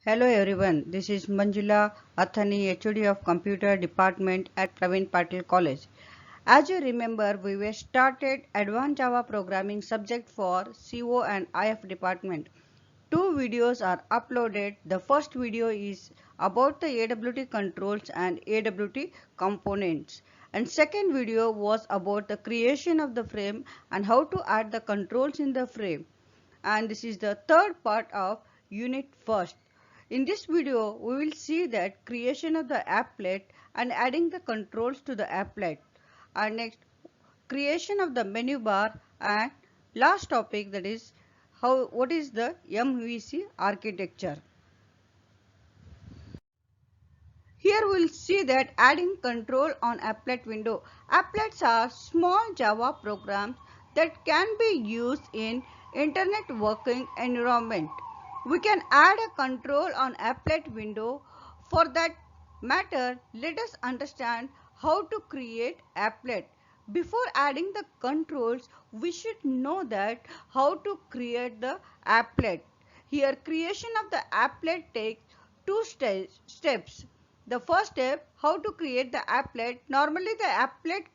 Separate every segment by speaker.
Speaker 1: Hello everyone, this is Manjula Athani, HOD of Computer Department at Praveen Patil College. As you remember, we were started Advanced Java Programming subject for CO and IF department. Two videos are uploaded. The first video is about the AWT controls and AWT components. And second video was about the creation of the frame and how to add the controls in the frame. And this is the third part of unit first. In this video, we will see that creation of the applet and adding the controls to the applet. And next, creation of the menu bar, and last topic, that is what is the MVC architecture. Here we will see that adding control on applet window. Applets are small Java programs that can be used in internet working environment. We can add a control on applet window. For that matter, let us understand how to create applet. Before adding the controls, we should know that how to create the applet. Here creation of the applet takes two steps. The first step, how to create the applet. Normally the applet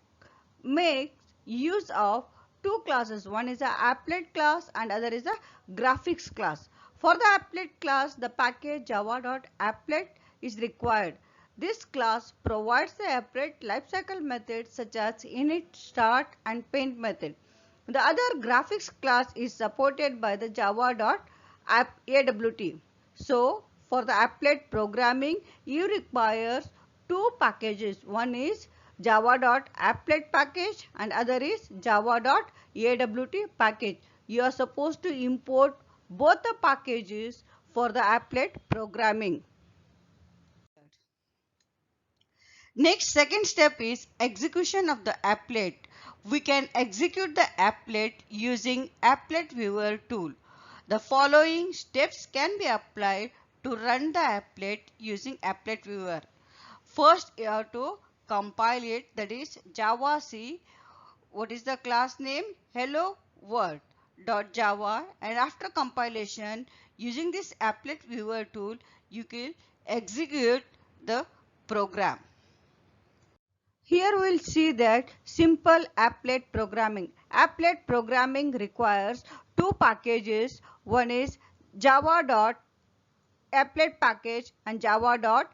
Speaker 1: makes use of two classes. One is a applet class and other is a graphics class. For the applet class, the package java.applet is required. This class provides the applet lifecycle methods such as init, start and paint method. The other graphics class is supported by the java.awt. So, for the applet programming, you require two packages. One is java.applet package and other is java.awt package. You are supposed to import both the packages for the applet programming. Next, second step is execution of the applet. We can execute the applet using applet viewer tool. The following steps can be applied to run the applet using applet viewer. First, you have to compile it, that is javac. What is the class name? Hello world .java, and after compilation using this applet viewer tool you can execute the program. Here we will see that simple applet programming. Applet programming requires two packages. One is java.applet package and java.awt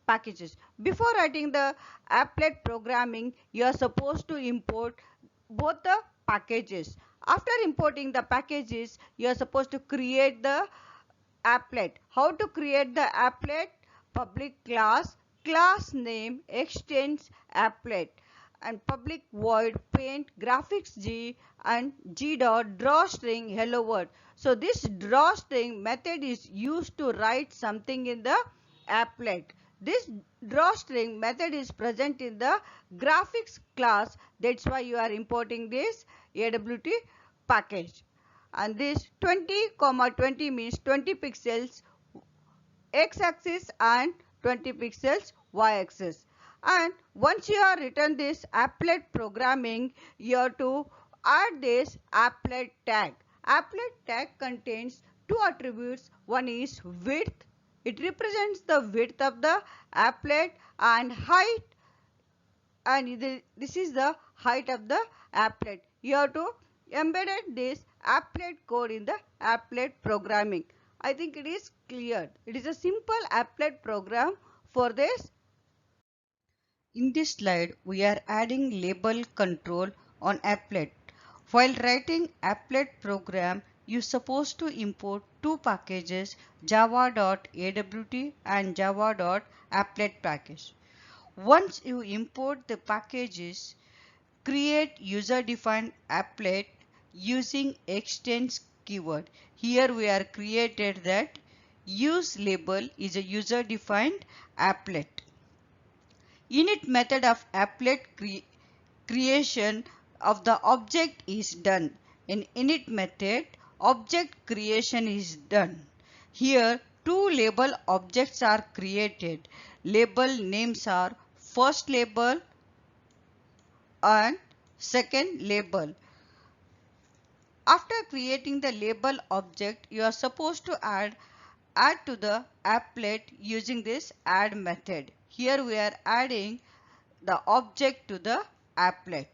Speaker 1: packages. Before writing the applet programming, you are supposed to import both the packages. After importing the packages, you are supposed to create the applet. How to create the applet? Public class name extends applet, and public void paint graphics g and g dot drawstring hello world. So this drawstring method is used to write something in the applet. This drawstring method is present in the graphics class. That's why you are importing this AWT package. And this 20, 20 means 20 pixels x-axis and 20 pixels y-axis. And once you have written this applet programming, you have to add this applet tag. Applet tag contains two attributes. One is width. It represents the width of the applet, and height, and this is the height of the applet. You have to embed this applet code in the applet programming. I think it is clear. It is a simple applet program for this. In this slide, we are adding label control on applet. While writing applet program, you are supposed to import two packages, java.awt and java.applet package. Once you import the packages, create user-defined applet using extends keyword. Here we are created that use label is a user-defined applet. Init method of applet creation of the object is done. In init method, object creation is done. Here two label objects are created. Label names are first label and second label. After creating the label object, you are supposed to add add to the applet using this add method. Here we are adding the object to the applet.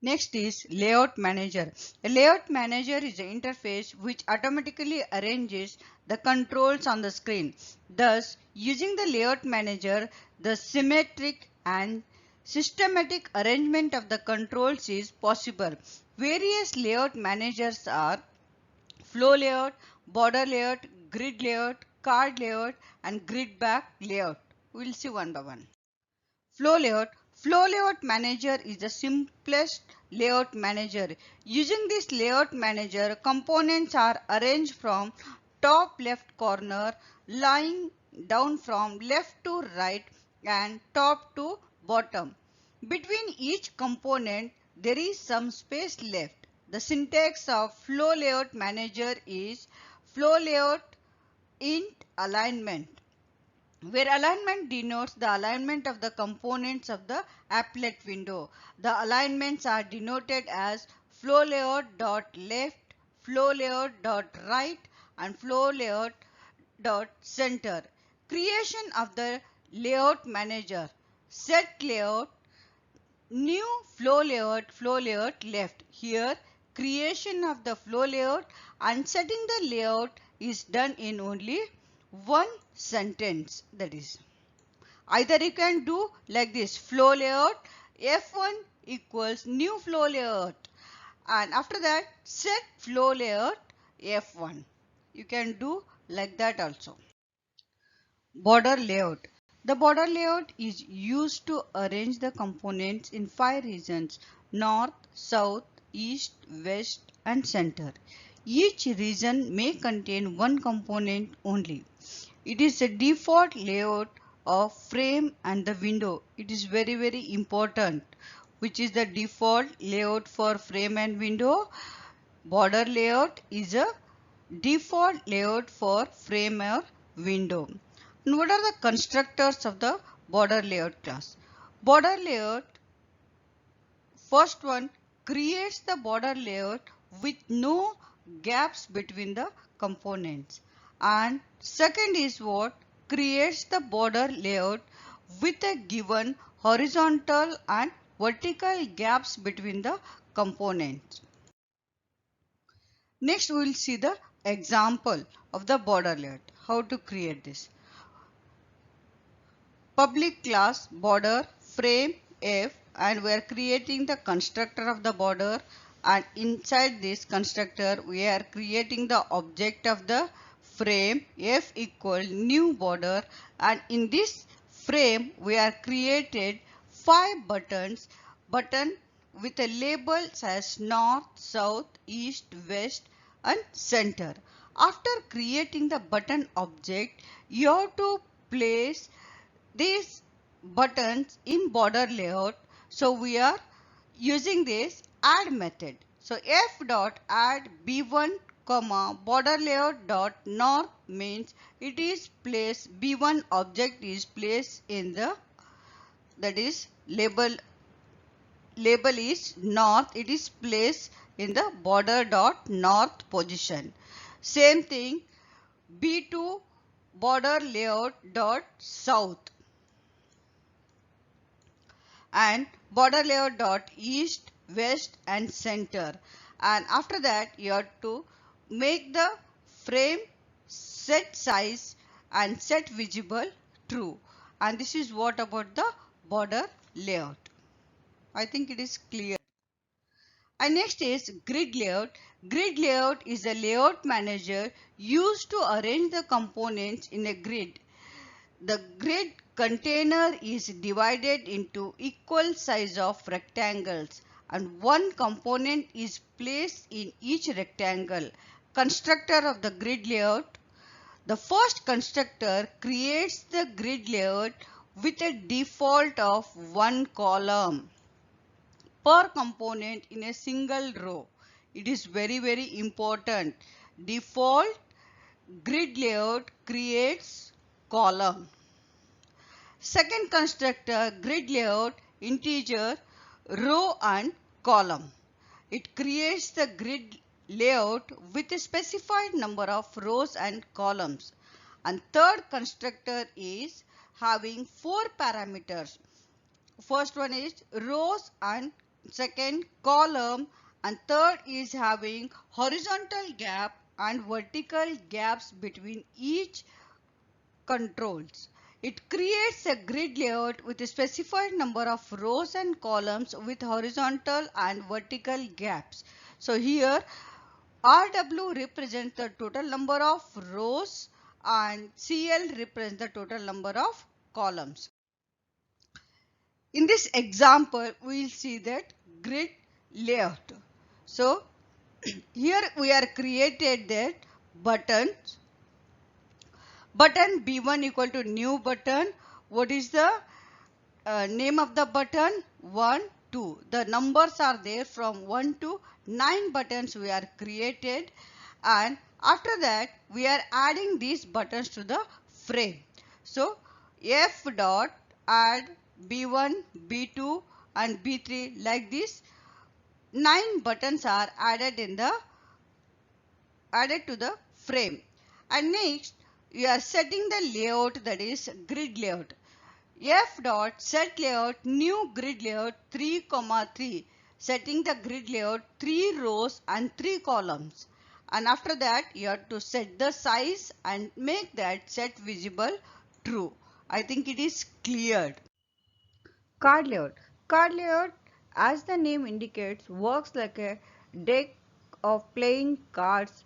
Speaker 1: Next is Layout Manager. A Layout Manager is an interface which automatically arranges the controls on the screen. Thus, using the Layout Manager, the symmetric and systematic arrangement of the controls is possible. Various layout managers are flow layout, border layout, grid layout, card layout, and grid back layout. We will see one by one. Flow layout. Flow layout manager is the simplest layout manager. Using this layout manager, components are arranged from top left corner, lying down from left to right and top to bottom. Between each component, there is some space left. The syntax of flow layout manager is flow layout int alignment, where alignment denotes the alignment of the components of the applet window. The alignments are denoted as flow layout dot left, flow layout dot right, and flow layout dot center. Creation of the layout manager. Set layout, new flow layout left. Here creation of the flow layout and setting the layout is done in only one sentence. That is, either you can do like this: flow layout F1 equals new flow layout, and after that set flow layout F1. You can do like that also. Border layout. The border layout is used to arrange the components in 5 regions: north, south, east, west, and center. Each region may contain one component only. It is a default layout of frame and the window. It is very important. Which is the default layout for frame and window? Border layout is a default layout for frame or window. And what are the constructors of the border layout class? Border layout, first one, creates the border layout with no gaps between the components. And second is what? Creates the border layout with a given horizontal and vertical gaps between the components. Next we will see the example of the border layout. How to create this? Public class border frame F, and we are creating the constructor of the border, and inside this constructor we are creating the object of the frame F equal new border, and in this frame we are created 5 buttons, button with a labels as north, south, east, west and center. After creating the button object, you have to place these buttons in border layout. So we are using this add method. So f dot add b1 comma border layout dot north means it is placed, b1 object is placed in the, that is label is north, it is placed in the border dot north position. Same thing b2 border layout dot south and border layout dot east, west and center. And after that you have to make the frame set size and set visible true. And this is what about the border layout. I think it is clear. And next is grid layout. Grid layout is a layout manager used to arrange the components in a grid. The grid container is divided into equal size of rectangles and one component is placed in each rectangle. Constructor of the grid layout. The first constructor creates the grid layout with a default of one column per component in a single row. It is very important. Default grid layout creates column. Second constructor grid layout integer row and column. It creates the grid layout with a specified number of rows and columns. And third constructor is having four parameters. First one is rows and second column, and third is having horizontal gap and vertical gaps between each controls. It creates a grid layout with a specified number of rows and columns with horizontal and vertical gaps. So here RW represents the total number of rows and CL represents the total number of columns. In this example, we will see that grid layout. So here we are created that buttons. Button B1 equal to new button. What is the name of the button? 1, 2. The numbers are there from 1 to 9 buttons we are created, and after that we are adding these buttons to the frame. So F dot add B1, B2 and B3, like this 9 buttons are added to the frame. And next you are setting the layout, that is grid layout. F dot set layout new grid layout 3, 3, setting the grid layout 3 rows and 3 columns. And after that you have to set the size and make that set visible true. I think it is cleared. Card layout. Card layout, as the name indicates, works like a deck of playing cards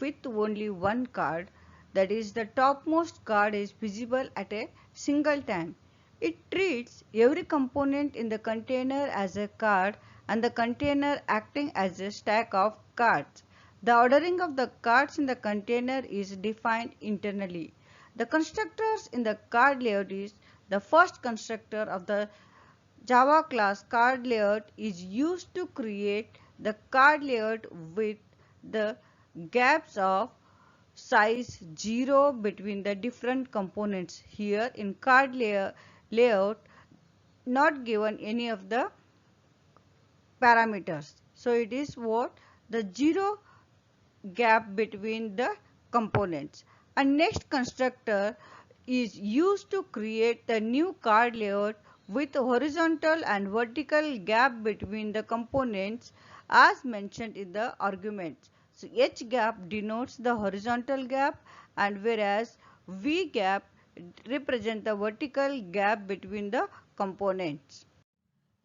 Speaker 1: with only one card, that is the topmost card is visible at a single time. It treats every component in the container as a card and the container acting as a stack of cards. The ordering of the cards in the container is defined internally. The constructors in the card layout is the first constructor of the Java class card layout is used to create the card layout with the gaps of size 0 between the different components. Here in card layout not given any of the parameters. So it is what? The 0 gap between the components. And next constructor is used to create the new card layout with horizontal and vertical gap between the components as mentioned in the arguments. So H gap denotes the horizontal gap, and whereas V gap represents the vertical gap between the components.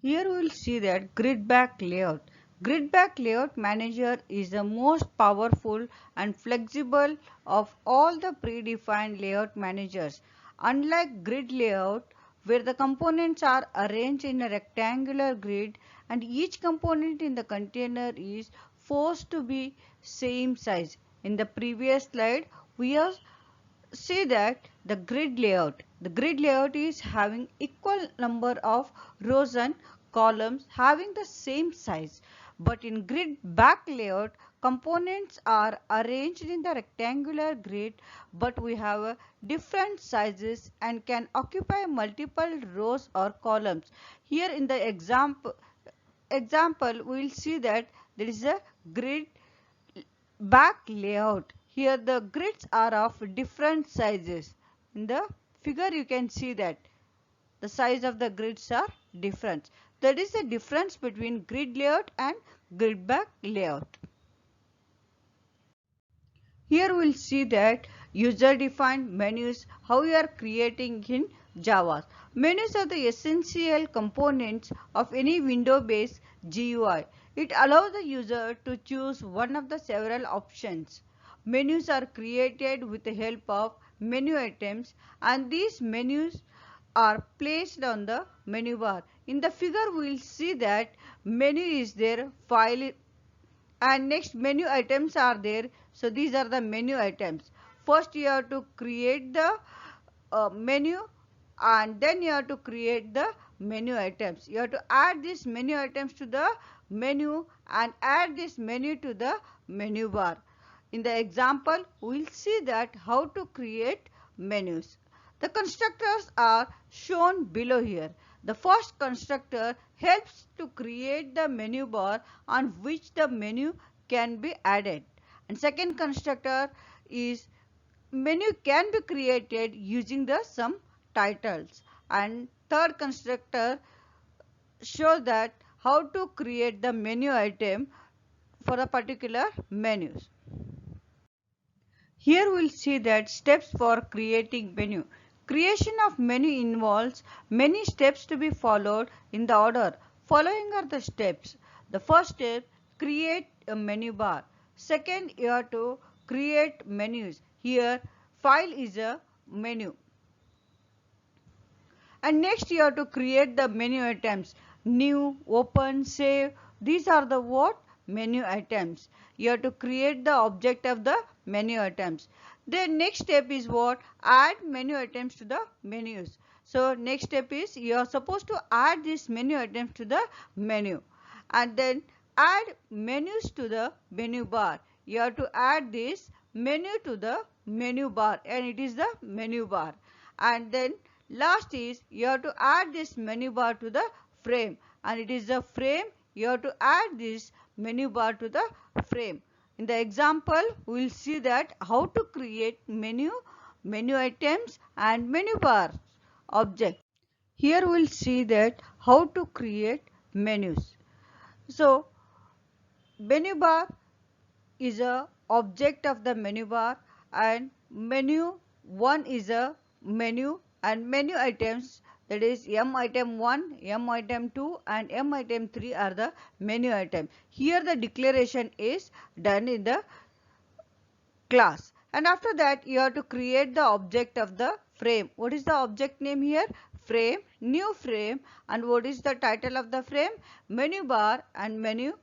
Speaker 1: Here we will see that grid back layout. Grid back layout manager is the most powerful and flexible of all the predefined layout managers. Unlike grid layout, where the components are arranged in a rectangular grid and each component in the container is forced to be same size. In the previous slide, we have see that the grid layout is having equal number of rows and columns having the same size, but in grid back layout components are arranged in the rectangular grid, but we have different sizes and can occupy multiple rows or columns. Here in the example we will see that there is a grid back layout. Here the grids are of different sizes. In the figure you can see that the size of the grids are different. That is the difference between grid layout and grid back layout. Here we will see that user defined menus, how you are creating in Java. Menus are the essential components of any window based GUI. It allows the user to choose one of the several options. Menus are created with the help of menu items, and these menus are placed on the menu bar. In the figure we will see that menu is there, file, and next menu items are there. So these are the menu items. First you have to create the menu, and then you have to create the menu items. You have to add these menu items to the menu and add this menu to the menu bar. In the example we will see that how to create menus. The constructors are shown below here. The first constructor helps to create the menu bar on which the menu can be added. And second constructor is menu can be created using the some titles. And third constructor shows that how to create the menu item for a particular menus. Here we'll see that steps for creating menu. Creation of menu involves many steps to be followed in the order. Following are the steps. The first step, create a menu bar. Second, you have to create menus. Here, file is a menu. And next you have to create the menu items. New, open, save. These are the what? Menu items. You have to create the object of the menu items. The next step is what? Add menu items to the menus. So next step is you are supposed to add these menu items to the menu. And then add menus to the menu bar. You have to add this menu to the menu bar, and it is the menu bar. And then last is you have to add this menu bar to the frame, and it is the frame. You have to add this menu bar to the frame. In the example, we will see that how to create menu items and menu bar object. Here we will see that how to create menus. So menu bar is a object of the menu bar, and menu 1 is a menu, and menu items, that is M item 1, M item 2 and M item 3 are the menu item. Here the declaration is done in the class. And after that you have to create the object of the frame. What is the object name here? Frame, new frame. And what is the title of the frame? Menu bar and menu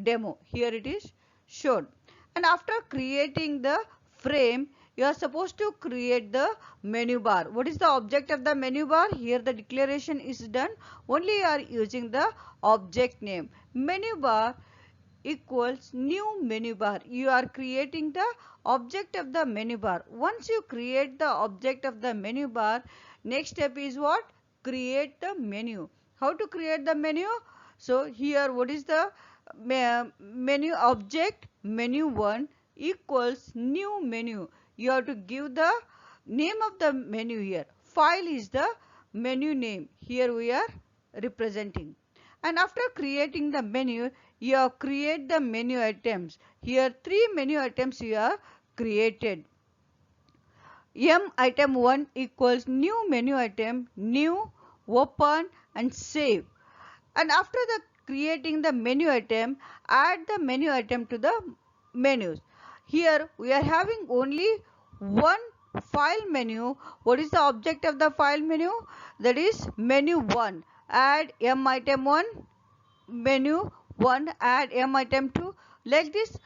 Speaker 1: demo. Here it is shown. And after creating the frame, you are supposed to create the menu bar. What is the object of the menu bar? Here the declaration is done. Only you are using the object name. Menu bar equals new menu bar. You are creating the object of the menu bar. Once you create the object of the menu bar, next step is what? Create the menu. How to create the menu? So here what is the menu object? Menu 1 equals new menu. You have to give the name of the menu here. File is the menu name. Here we are representing. And after creating the menu, you have create the menu items. Here 3 menu items you have created. M item 1 equals new menu item, new, open and save. And after the creating the menu item, add the menu item to the menus. Here we are having only one file menu. What is the object of the file menu? That is menu 1. Add M item 1, menu 1, add M item 2. Like this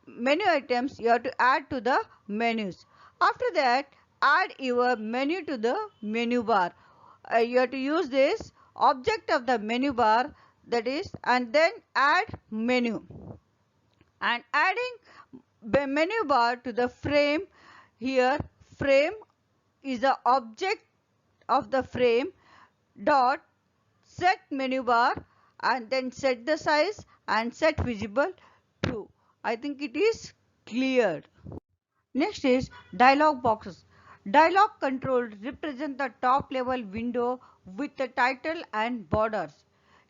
Speaker 1: menu items you have to add to the menus. After that, add your menu to the menu bar. You have to use this object of the menu bar, that is, and then add menu. And adding the menu bar to the frame, here frame is the object of the frame dot set menu bar, and then set the size and set visible true. I think it is cleared. Next is dialog boxes. Dialog control represent the top level window with the title and borders.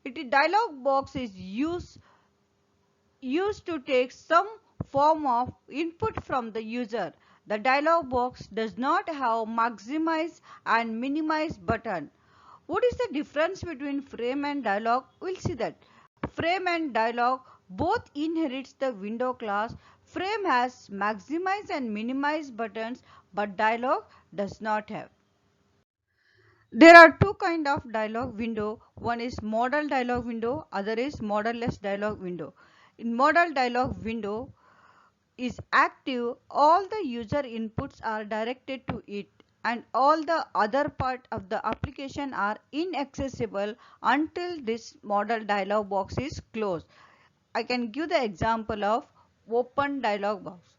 Speaker 1: Dialog box is used to take some form of input from the user. The dialog box does not have maximize and minimize button. What is the difference between frame and dialog? We'll see that. Frame and dialog both inherits the window class. Frame has maximize and minimize buttons, but dialog does not have. There are two kinds of dialog window. One is modal dialog window, other is modal-less dialog window. In modal dialog window is active, all the user inputs are directed to it, and all the other part of the application are inaccessible until this modal dialog box is closed. I can give the example of open dialog box.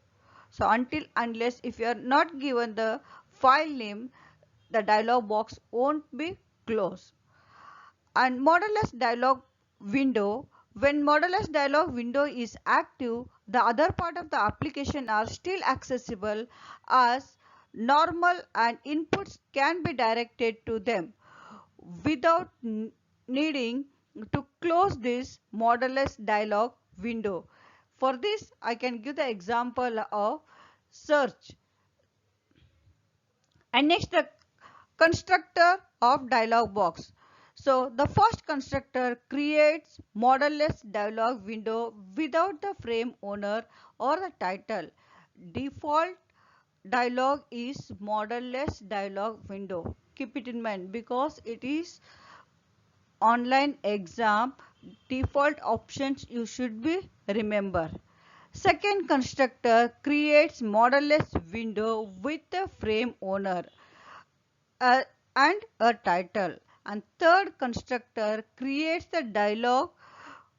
Speaker 1: So unless if you are not given the file name, the dialog box won't be closed. And modal-less dialog window When modulus dialog window is active, the other part of the application are still accessible as normal and inputs can be directed to them without needing to close this modulus dialog window. For this, I can give the example of search. And next, the constructor of dialog box. So the first constructor creates modelless dialog window without the frame owner or the title. Default dialog is modelless dialog window. Keep it in mind because it is online exam. Default options you should be remember. Second constructor creates modelless window with a frame owner uh, and a title. And third constructor creates the dialog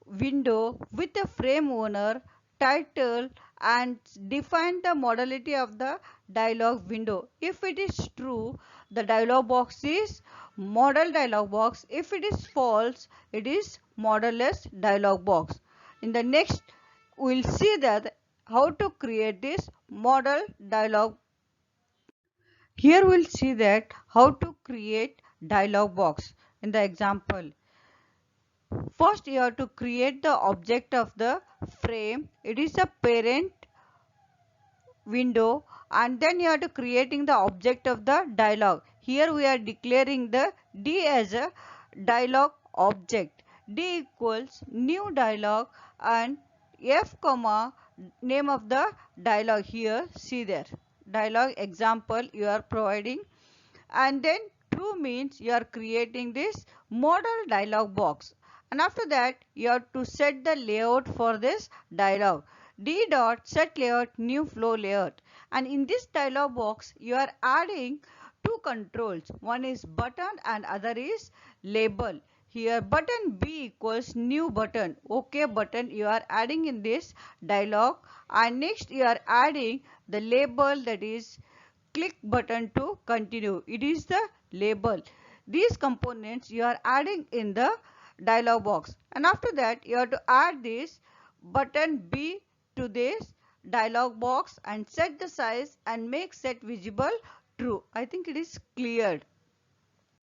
Speaker 1: window with a frame owner, title, and define the modality of the dialog window. If it is true, the dialog box is model dialog box. If it is false, it is modelless dialog box. In the next, we will see that how to create this model dialog. Here we'll see that how to create dialog box. In the example, first you have to create the object of the frame. It is a parent window, and then you have to creating the object of the dialog. Here we are declaring the D as a dialog object. D equals new dialog and F comma name of the dialog. Here see there dialog example you are providing, and then true means you are creating this model dialog box, and after that you have to set the layout for this dialog. D dot set layout new flow layout, and in this dialog box you are adding two controls, one is button and other is label. Here button B equals new button, OK button you are adding in this dialog, and next you are adding the label, that is click button to continue. It is the label. These components you are adding in the dialog box, and after that you have to add this button B to this dialog box and set the size and make set visible true. I think it is cleared.